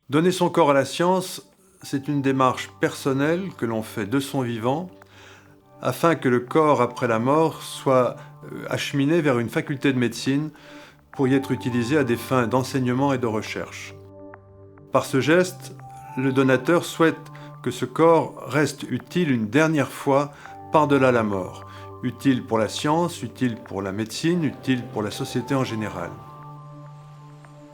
Donner son corps à la science, c'est une démarche personnelle que l'on fait de son vivant, afin que le corps après la mort soit acheminé vers une faculté de médecine pour y être utilisé à des fins d'enseignement et de recherche. Par ce geste, le donateur souhaite que ce corps reste utile une dernière fois par-delà la mort, utile pour la science, utile pour la médecine, utile pour la société en général.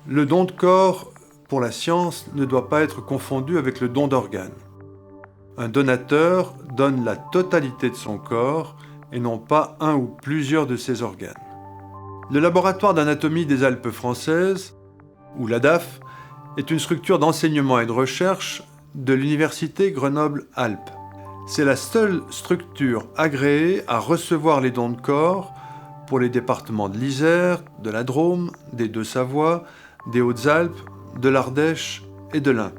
Le don de corps pour la science ne doit pas être confondu avec le don d'organes. Un donateur donne la totalité de son corps et non pas un ou plusieurs de ses organes. Le laboratoire d'anatomie des Alpes françaises, ou l'ADAF, est une structure d'enseignement et de recherche de l'Université Grenoble-Alpes. C'est la seule structure agréée à recevoir les dons de corps pour les départements de l'Isère, de la Drôme, des Deux-Savoies, des Hautes-Alpes, de l'Ardèche et de l'Ain.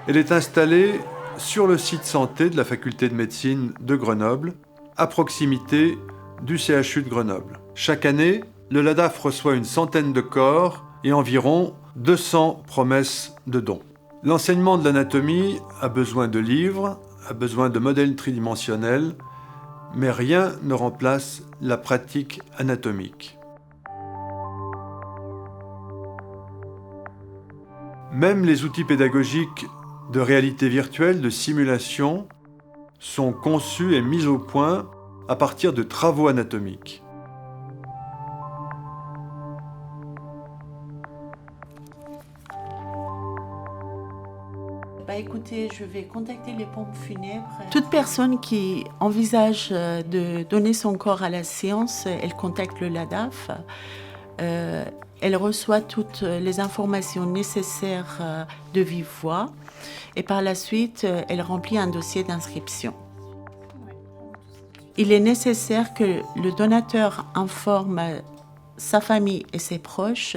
Elle est installée sur le site santé de la faculté de médecine de Grenoble, à proximité du CHU de Grenoble. Chaque année, le LADAF reçoit une centaine de corps et environ 200 promesses de dons. L'enseignement de l'anatomie a besoin de livres, a besoin de modèles tridimensionnels, mais rien ne remplace la pratique anatomique. Même les outils pédagogiques de réalité virtuelle, de simulation, sont conçus et mis au point à partir de travaux anatomiques. Écoutez, je vais contacter les pompes funèbres. Toute personne qui envisage de donner son corps à la science, elle contacte le LADAF. Elle reçoit toutes les informations nécessaires de vive voix et par la suite, elle remplit un dossier d'inscription. Il est nécessaire que le donateur informe sa famille et ses proches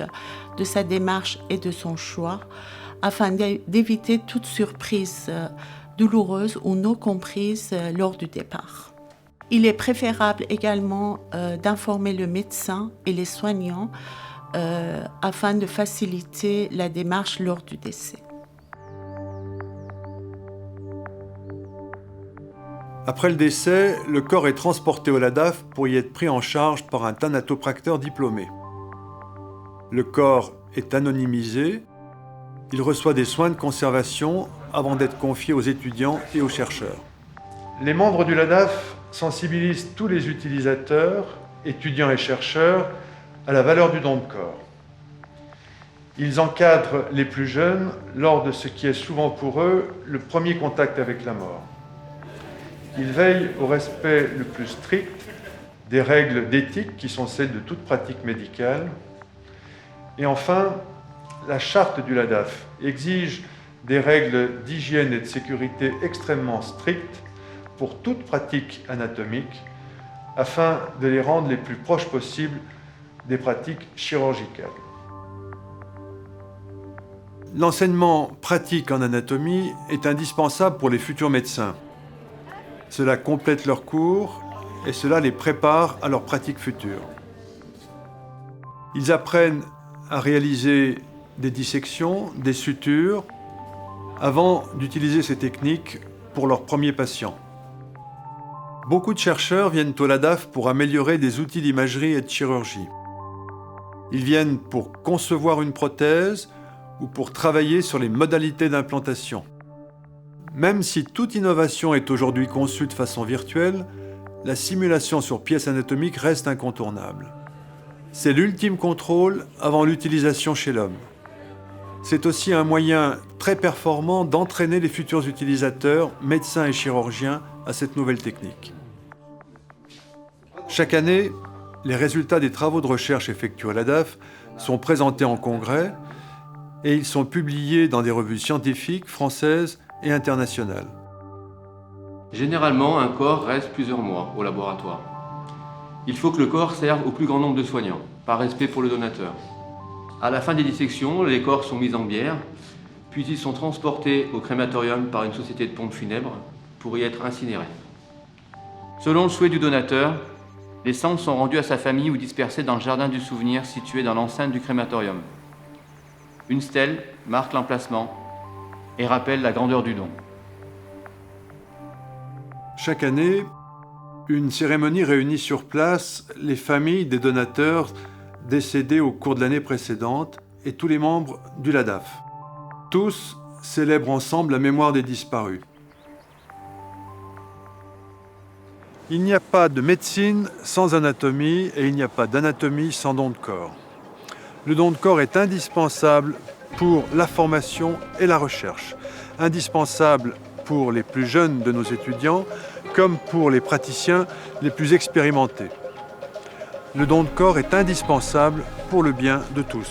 de sa démarche et de son choix afin d'éviter toute surprise douloureuse ou non comprise lors du départ. Il est préférable également d'informer le médecin et les soignants afin de faciliter la démarche lors du décès. Après le décès, le corps est transporté au LADAF pour y être pris en charge par un thanatopracteur diplômé. Le corps est anonymisé. Il reçoit des soins de conservation avant d'être confié aux étudiants et aux chercheurs. Les membres du LADAF sensibilisent tous les utilisateurs, étudiants et chercheurs, à la valeur du don de corps. Ils encadrent les plus jeunes lors de ce qui est souvent pour eux le premier contact avec la mort. Ils veillent au respect le plus strict des règles d'éthique qui sont celles de toute pratique médicale. Et enfin, la charte du LADAF exige des règles d'hygiène et de sécurité extrêmement strictes pour toute pratique anatomique afin de les rendre les plus proches possibles des pratiques chirurgicales. L'enseignement pratique en anatomie est indispensable pour les futurs médecins. Cela complète leurs cours et cela les prépare à leur pratique future. Ils apprennent à réaliser des dissections, des sutures, avant d'utiliser ces techniques pour leurs premiers patients. Beaucoup de chercheurs viennent au LADAF pour améliorer des outils d'imagerie et de chirurgie. Ils viennent pour concevoir une prothèse ou pour travailler sur les modalités d'implantation. Même si toute innovation est aujourd'hui conçue de façon virtuelle, la simulation sur pièces anatomiques reste incontournable. C'est l'ultime contrôle avant l'utilisation chez l'homme. C'est aussi un moyen très performant d'entraîner les futurs utilisateurs, médecins et chirurgiens, à cette nouvelle technique. Chaque année, les résultats des travaux de recherche effectués à l'ADAF sont présentés en congrès et ils sont publiés dans des revues scientifiques françaises et internationales. Généralement, un corps reste plusieurs mois au laboratoire. Il faut que le corps serve au plus grand nombre de soignants, par respect pour le donateur. À la fin des dissections, les corps sont mis en bière, puis ils sont transportés au crématorium par une société de pompes funèbres pour y être incinérés. Selon le souhait du donateur, les cendres sont rendues à sa famille ou dispersées dans le jardin du souvenir situé dans l'enceinte du crématorium. Une stèle marque l'emplacement et rappelle la grandeur du don. Chaque année, une cérémonie réunit sur place les familles des donateurs décédés au cours de l'année précédente et tous les membres du LADAF. Tous célèbrent ensemble la mémoire des disparus. Il n'y a pas de médecine sans anatomie et il n'y a pas d'anatomie sans don de corps. Le don de corps est indispensable pour la formation et la recherche, indispensable pour les plus jeunes de nos étudiants comme pour les praticiens les plus expérimentés. Le don de corps est indispensable pour le bien de tous.